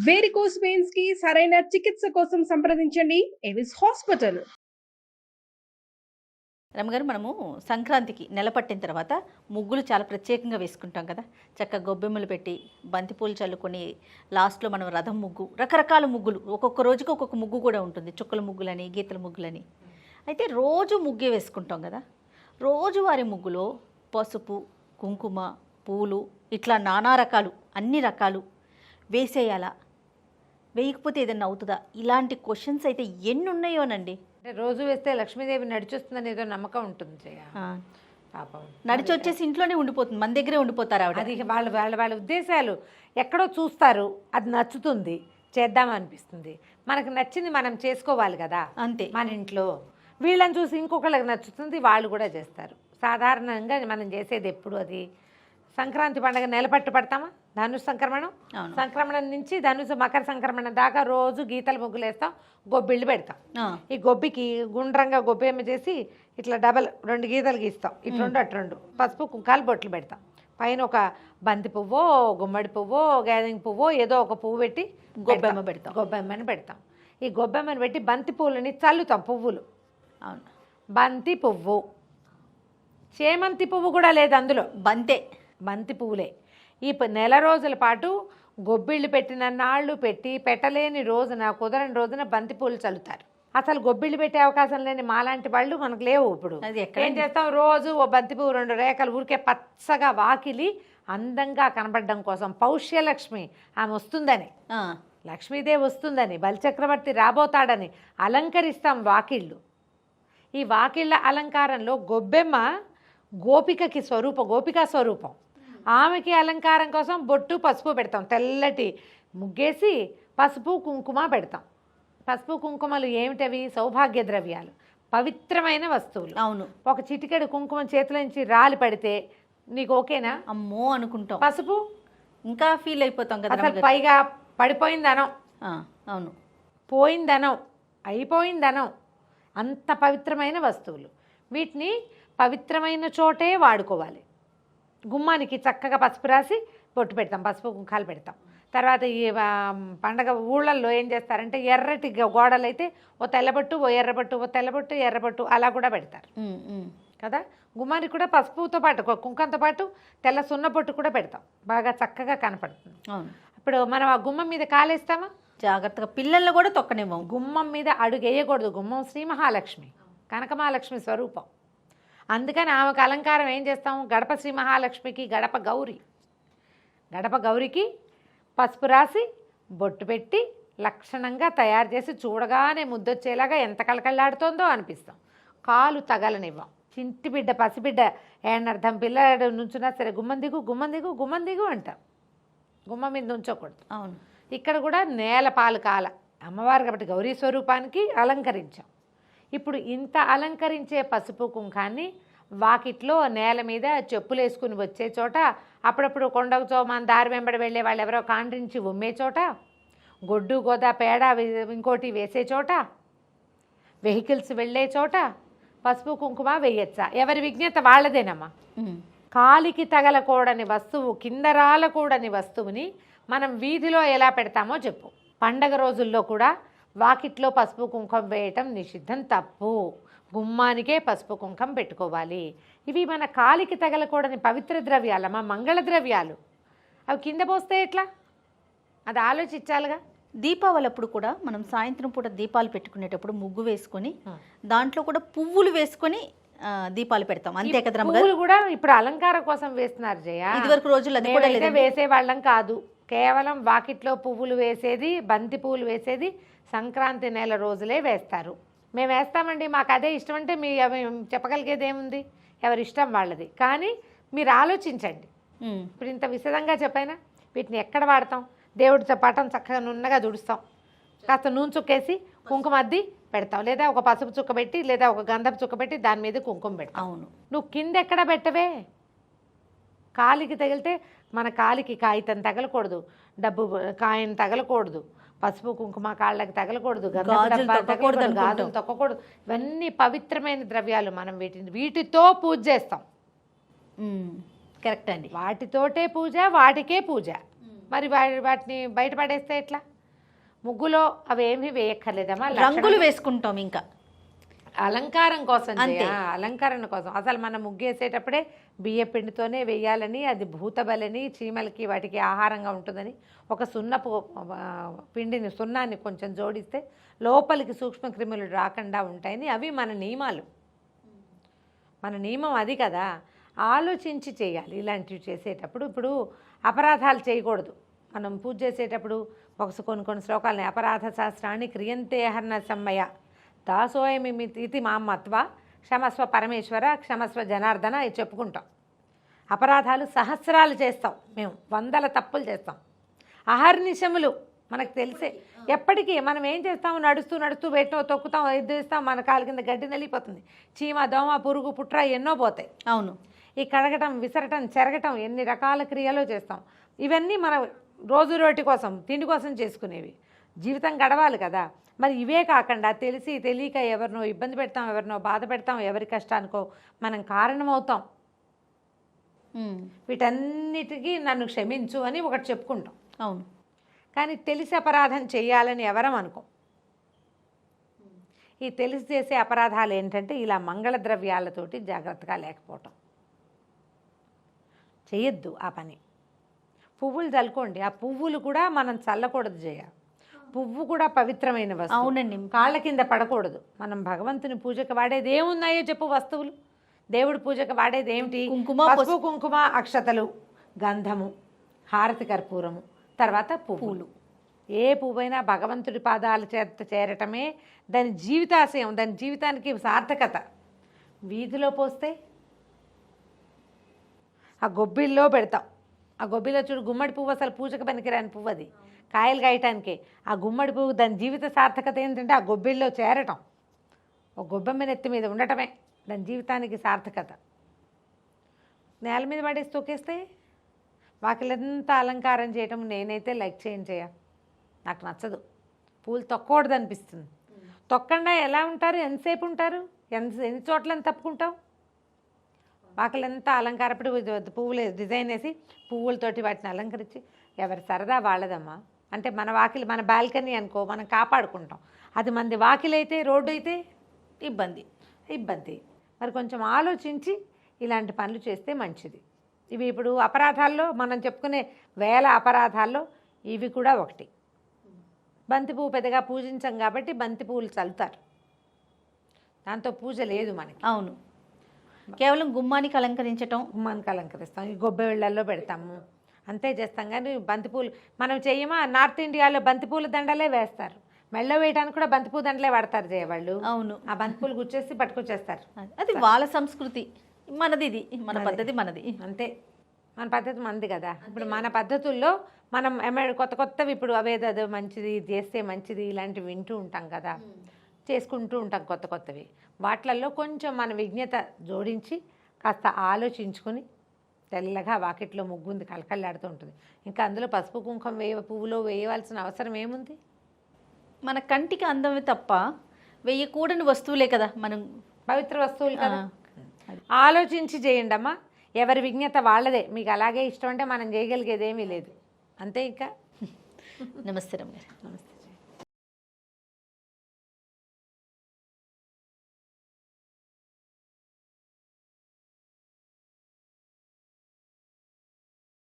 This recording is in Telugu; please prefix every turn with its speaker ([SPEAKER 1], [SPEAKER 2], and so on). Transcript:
[SPEAKER 1] వేరికోస్ వెయిన్స్ కి సరైన చికిత్స కోసం సంప్రదించండి ఎవిస్ హాస్పిటల్.
[SPEAKER 2] రమగారు, మనము సంక్రాంతికి నెల పట్టిన తర్వాత ముగ్గులు చాలా ప్రత్యేకంగా వేసుకుంటాం కదా. చక్కగా గొబ్బెమ్మలు పెట్టి బంతిపూలు చల్లుకొని లాస్ట్లో మనం రథం ముగ్గు, రకరకాల ముగ్గులు, ఒక్కొక్క రోజుకి ఒక్కొక్క ముగ్గు కూడా ఉంటుంది. చుక్కల ముగ్గులని, గీతల ముగ్గులని. అయితే రోజు ముగ్గే వేసుకుంటాం కదా. రోజువారి ముగ్గులో పసుపు, కుంకుమ, పూలు ఇట్లా నానా రకాలు, అన్ని రకాలు వేసేయాలా, వేయకపోతే ఏదన్నా అవుతుందా? ఇలాంటి క్వశ్చన్స్ అయితే ఎన్ని ఉన్నాయోనండి.
[SPEAKER 3] అంటే రోజు వేస్తే లక్ష్మీదేవి నడిచొస్తుందని ఏదో నమ్మకం ఉంటుంది జయ. పాపం
[SPEAKER 2] నడిచి వచ్చేసి ఇంట్లోనే ఉండిపోతుంది, మన దగ్గరే ఉండిపోతారు ఆవిడ.
[SPEAKER 3] అది వాళ్ళ ఉద్దేశాలు ఎక్కడో చూస్తారు, అది నచ్చుతుంది, చేద్దామనిపిస్తుంది. మనకు నచ్చింది మనం చేసుకోవాలి కదా, అంతే. మన ఇంట్లో వీళ్ళని చూసి ఇంకొకళ్ళకి నచ్చుతుంది, వాళ్ళు కూడా చేస్తారు. సాధారణంగా మనం చేసేది ఎప్పుడు అది సంక్రాంతి పండుగ నెలపట్టు పడతామా, ధనుసు సంక్రమణం, సంక్రమణం నుంచి ధనుసు మకర సంక్రమణం దాకా రోజు గీతల ముగ్గులు వేస్తాం, గొబ్బిళ్ళు పెడతాం. ఈ గొబ్బికి గుండ్రంగా గొబ్బెమ్మ చేసి ఇట్లా డబల్ 2 గీతలు గీస్తాం, ఇటు 2 అటు 2, పసుపు కుంకాలు బొట్లు పెడతాం. పైన ఒక బంతి పువ్వో, గుమ్మడి పువ్వో, గ్యాదింగ్ పువ్వో ఏదో ఒక పువ్వు పెట్టి గొబ్బెమ్మని పెడతాం. ఈ గొబ్బెమ్మని పెట్టి బంతి పువ్వులని చల్లుతాం. పువ్వులు, అవును, బంతి పువ్వు, చేమంతి పువ్వు కూడా లేదు అందులో, బంతి పువ్వులే. ఈ నెల రోజుల పాటు గొబ్బిళ్ళు పెట్టిన నాళ్ళు పెట్టి, పెట్టలేని రోజున, కుదరని రోజున బంతి పూలు చల్లుతారు. అసలు గొబ్బిళ్ళు పెట్టే అవకాశం లేని మాలాంటి వాళ్ళు మనకు లేవు. ఇప్పుడు ఏం చేస్తాం, రోజు ఓ బంతి పువ్వు 2 రేఖలు ఊరికే పచ్చగా వాకిలి అందంగా కనపడడం కోసం, పౌష్యలక్ష్మి ఆమె వస్తుందని, లక్ష్మీదేవి వస్తుందని, బలిచక్రవర్తి రాబోతాడని అలంకరిస్తాం వాకిళ్ళు. ఈ వాకిళ్ళ అలంకారంలో గొబ్బెమ్మ గోపికకి గోపికా స్వరూపం. ఆమెకి అలంకారం కోసం బొట్టు, పసుపు పెడతాం. తెల్లటి ముగ్గేసి పసుపు కుంకుమ పెడతాం. పసుపు కుంకుమలు ఏమిటవి? సౌభాగ్య ద్రవ్యాలు, పవిత్రమైన వస్తువులు. అవును. ఒక చిటికెడు కుంకుమ చేతిలో నుంచి రాలి పడితే నీకు ఓకేనా? అమ్మో అనుకుంటాం. పసుపు ఇంకా ఫీల్ అయిపోతాం కదా. అసలు పైగా పడిపోయిందనం, అవును, పోయిందనం, అయిపోయిందనం. అంత పవిత్రమైన వస్తువులు. వీటిని పవిత్రమైన చోటే వాడుకోవాలి. గుమ్మానికి చక్కగా పసుపు రాసి బొట్టు పెడతాం, పసుపు కుంకాలు పెడతాం. తర్వాత ఈ పండగ ఊళ్ళల్లో ఏం చేస్తారంటే, ఎర్రటి గోడలు అయితే ఓ తెల్లబొట్టు, ఓ ఎర్రబొట్టు, ఓ తెల్లబొట్టు, ఎర్రబొట్టు అలా కూడా పెడతారు కదా. గుమ్మానికి కూడా పసుపుతో పాటు, కుంకంతో పాటు తెల్ల సున్నబొట్టు కూడా పెడతాం, బాగా చక్కగా కనపడుతుంది. ఇప్పుడు మనం ఆ గుమ్మం మీద కాలేస్తామా, జాగ్రత్తగా పిల్లల్ని కూడా తొక్కనేమో. గుమ్మం మీద అడుగు వేయకూడదు. గుమ్మం శ్రీ మహాలక్ష్మి, కనకమహాలక్ష్మి స్వరూపం. అందుకని ఆమెకు అలంకారం ఏం చేస్తాము, గడప శ్రీ మహాలక్ష్మికి గడప గౌరి, గడప గౌరికి పసుపు రాసి బొట్టు పెట్టి లక్షణంగా తయారు చేసి చూడగానే ముద్దొచ్చేలాగా ఎంత కళకళలాడుతోందో అనిపిస్తాం. కాలు తగలనివ్వం. చింటి బిడ్డ, పసిబిడ్డ ఏనర్థం పిల్లడు నుంచున్నా సరే గుమ్మం దిగు, గుమ్మం దిగు, గుమ్మం దిగు అంటాం. గుమ్మం మీద ఉంచకూడదు. అవును. ఇక్కడ కూడా నేల పాలు కాల అమ్మవారు కాబట్టి గౌరీ స్వరూపానికి అలంకరించాం. ఇప్పుడు ఇంత అలంకరించే పసుపు కుంకాన్ని వాకిట్లో నేల మీద చెప్పులు వేసుకుని వచ్చే చోట, అప్పుడప్పుడు కొండకు మన దారి వెంబడి వెళ్ళే వాళ్ళు ఎవరో కాండ్రించి ఉమ్మే చోట, గొడ్డు గోదా పేడ ఇంకోటి వేసే చోట, వెహికల్స్ వెళ్ళే చోట పసుపు కుంకుమ వేయచ్చా? ఎవరి విజ్ఞత వాళ్ళదేనమ్మా. కాలికి తగలకూడని వస్తువు, కింద రాలకూడని వస్తువుని మనం వీధిలో ఎలా పెడతామో చెప్పు. పండగ రోజుల్లో కూడా వాకిట్లో పసుపు కుంకుమ వేయటం నిషిద్ధం, తప్పు. గుమ్మానికే పసుపు కుంకుమ పెట్టుకోవాలి. ఇవి మన కాలికి తగలకూడని పవిత్ర ద్రవ్యాలు, మా మంగళ ద్రవ్యాలు. అవి కింద పోస్తే ఎట్లా? అది ఆలోచించాలిగా.
[SPEAKER 2] దీపావళి అప్పుడు కూడా మనం సాయంత్రం పూట దీపాలు పెట్టుకునేటప్పుడు ముగ్గు వేసుకొని దాంట్లో కూడా పువ్వులు వేసుకొని దీపాలు పెడతాం, అంతే కదా.
[SPEAKER 3] పువ్వులు కూడా ఇప్పుడు అలంకారం కోసం వేస్తున్నారు జయ.
[SPEAKER 2] ఇదివరకు రోజుల్లో
[SPEAKER 3] వేసేవాళ్ళం కాదు. కేవలం వాకిట్లో పువ్వులు వేసేది, బంతి పువ్వులు వేసేది సంక్రాంతి నెల రోజులే వేస్తారు. మేము వేస్తామండి, మాకు అదే ఇష్టం అంటే మీ చెప్పగలిగేది ఏముంది? ఎవరి ఇష్టం వాళ్ళది. కానీ మీరు ఆలోచించండి. ఇప్పుడు ఇంత విశదంగా చెప్పైనా వీటిని ఎక్కడ వాడతాం? దేవుడితో పటం చక్కగా నున్నగా దుడుస్తాం, కాస్త నూనె చుక్కేసి కుంకుమ అద్ది పెడతాం, లేదా ఒక పసుపు చుక్క పెట్టి, లేదా ఒక గంధపు చుక్క పెట్టి దాని మీద కుంకుమ పెడతాం. అవును. నువ్వు కింద ఎక్కడ పెట్టవే? కాలికి తగిలితే మన కాలికి కాగితం తగలకూడదు, డబ్బు కాయిన్ తగలకూడదు, పసుపు కుంకుమ కాళ్ళకి తగలకూడదు, గాజులు తొక్కకూడదు. ఇవన్నీ పవిత్రమైన ద్రవ్యాలు. మనం వీటితో పూజ చేస్తాం.
[SPEAKER 2] కరెక్ట్ అండి.
[SPEAKER 3] వాటితోటే పూజ, వాటికే పూజ. మరి వాటిని బయటపడేస్తే ఎట్లా? ముగ్గులో అవేమీ వేయక్కర్లేదమ్మా,
[SPEAKER 2] రంగులు వేసుకుంటాం ఇంకా
[SPEAKER 3] అలంకారం కోసం
[SPEAKER 2] అంతే.
[SPEAKER 3] అలంకరణ కోసం. అసలు మనం ముగ్గేసేటప్పుడే బియ్య పిండితోనే వేయాలని, అది భూతబలని, చీమలకి వాటికి ఆహారంగా ఉంటుందని ఒక సున్నపు సున్నాన్ని కొంచెం జోడిస్తే లోపలికి సూక్ష్మక్రిములు రాకుండా ఉంటాయని అవి మన నియమాలు. మన నియమం అది కదా. ఆలోచించి చేయాలి ఇలాంటివి చేసేటప్పుడు. ఇప్పుడు అపరాధాలు చేయకూడదు. మనం పూజ చేసేటప్పుడు కొన్ని శ్లోకాలని అపరాధ శాస్త్రాన్ని క్రియంతే హర్ణ సమ్మయ దాసోయమి ఇది మామత్వ క్షమస్వ పరమేశ్వర క్షమస్వ జనార్దన ఇది చెప్పుకుంటాం. అపరాధాలు సహస్రాలు చేస్తాం మేము, 100 తప్పులు చేస్తాం అహర్నిశములు. మనకు తెలిసే ఎప్పటికీ మనం ఏం చేస్తాము, నడుస్తూ నడుస్తూ వేటో తొక్కుతాం, ఎద్దేస్తాం, మన కాలు కింద గడ్డి నలిగిపోతుంది, చీమ దోమ పురుగు పుట్ర ఎన్నో పోతాయి.
[SPEAKER 2] అవును.
[SPEAKER 3] ఈ కడగటం విసరటం చెరగటం ఎన్ని రకాల క్రియలు చేస్తాం. ఇవన్నీ మన రోజు రోటి కోసం తిండి కోసం చేసుకునేవి. జీవితం గడవాలి కదా. మరి ఇవే కాకుండా తెలిసి తెలియక ఎవరినో ఇబ్బంది పెడతాం, ఎవరినో బాధ పెడతాం, ఎవరి కష్టానికో మనం కారణమవుతాం. వీటన్నిటికీ నన్ను క్షమించు అని ఒకటి చెప్పుకుంటాం.
[SPEAKER 2] అవును.
[SPEAKER 3] కానీ తెలిసి అపరాధం చేయాలని ఎవరం అనుకోం. ఈ తెలిసి చేసే అపరాధాలు ఏంటంటే ఇలా మంగళ ద్రవ్యాలతోటి జాగ్రత్తగా లేకపోవటం. చేయొద్దు ఆ పని. పువ్వులు చల్లుకోండి, ఆ పువ్వులు కూడా మనం చల్లకూడదు చేయాలి. పువ్వు కూడా పవిత్రమైన వస్తువు.
[SPEAKER 2] అవునండి.
[SPEAKER 3] కాళ్ళ కింద పడకూడదు. మనం భగవంతుని పూజకు వాడేది ఏమున్నాయో చెప్పు వస్తువులు. దేవుడి పూజకు వాడేది ఏమిటి?
[SPEAKER 2] కుంకుమ,
[SPEAKER 3] పసుపు కుంకుమ, అక్షతలు, గంధము, హారతి కర్పూరము, తర్వాత పువ్వులు. ఏ పువ్వైనా భగవంతుడి పాదాల చేత చేరటమే దాని జీవితాశయం, దాని జీవితానికి సార్థకత. వీధిలో పోస్తే ఆ గొబ్బిల్లో పెడతాం. ఆ గొబ్బిలో చూడు, గుమ్మడి పువ్వు అసలు పూజకు పనికిరాని పువ్వు, అది కాయలు కాయటానికి. ఆ గుమ్మడి పువ్వు దాని జీవిత సార్థకత ఏంటంటే ఆ గొబ్బిల్లో చేరటం, ఒక గొబ్బెమ్మ నెత్తి మీద ఉండటమే దాని జీవితానికి సార్థకత. నేల మీద పడేసి తొక్కేస్తే వాకిలంతా అలంకారం చేయటం నేనైతే లైక్ చేయ, నాకు నచ్చదు. పూలు తొక్కకూడదు అనిపిస్తుంది. తొక్కండా ఎలా ఉంటారు, ఎంతసేపు ఉంటారు, ఎన్ని చోట్లని తప్పుకుంటాం. వాకిలంతా అలంకారపడి పువ్వులు డిజైన్ వేసి పువ్వులతోటి వాటిని అలంకరించి ఎవరి సరదా వాళ్ళదమ్మా. అంటే మన వాకిలి మన బాల్కనీ అనుకో, మనం కాపాడుకుంటాం. అది మంది వాకిలి అయితే, రోడ్డు అయితే ఇబ్బంది. మరి కొంచెం ఆలోచించి ఇలాంటి పనులు చేస్తే మంచిది. ఇవి ఇప్పుడు అపరాధాల్లో మనం చెప్పుకునే వేల అపరాధాల్లో ఇవి కూడా ఒకటి. బంతిపువ్వు పెద్దగా పూజించం కాబట్టి బంతి పువ్వులు చల్లుతారు, దాంతో పూజ లేదు మనకి.
[SPEAKER 2] అవును. కేవలం గుమ్మానికి అలంకరించటం,
[SPEAKER 3] గుమ్మానికి అలంకరిస్తాం, ఈ గొబ్బెళ్ళల్లో పెడతాము, అంతే చేస్తాం. కానీ బంతిపూలు మనం చెయ్యమా? నార్త్ ఇండియాలో బంతిపూల దండలే వేస్తారు, మెళ్ళ వేయడానికి కూడా బంతిపూ దండలే వాడతారు చేయవాళ్ళు.
[SPEAKER 2] అవును.
[SPEAKER 3] ఆ బంతిపూలు గుచ్చేసి పట్టుకొచ్చేస్తారు.
[SPEAKER 2] అది వాళ్ళ సంస్కృతి, మనది ఇది, మన పద్ధతి మనది.
[SPEAKER 3] అంతే, మన పద్ధతి మనది కదా. ఇప్పుడు మన పద్ధతుల్లో మనం కొత్తవి ఇప్పుడు అవేదో మంచిది, ఇది చేస్తే మంచిది, ఇలాంటివి వింటూ ఉంటాం కదా, చేసుకుంటూ ఉంటాం కొత్తవి. వాటిల్లో కొంచెం మన విజ్ఞత జోడించి కాస్త ఆలోచించుకొని తెల్లగా వాకిట్లో ముగ్గుంది కలకల్లాడుతూ ఉంటుంది. ఇంకా అందులో పసుపు కుంకుమ పువ్వులో వేయవలసిన అవసరం ఏముంది?
[SPEAKER 2] మన కంటికి అందమే తప్ప వేయకూడని వస్తువులే కదా, మనం
[SPEAKER 3] పవిత్ర వస్తువులు కదా. ఆలోచించి చేయండి అమ్మా. ఎవరి విజ్ఞత వాళ్ళదే. మీకు అలాగే ఇష్టం అంటే మనం చేయగలిగేది ఏమీ లేదు. అంతే. ఇంకా
[SPEAKER 2] నమస్తే రమ్య.
[SPEAKER 3] నమస్తే.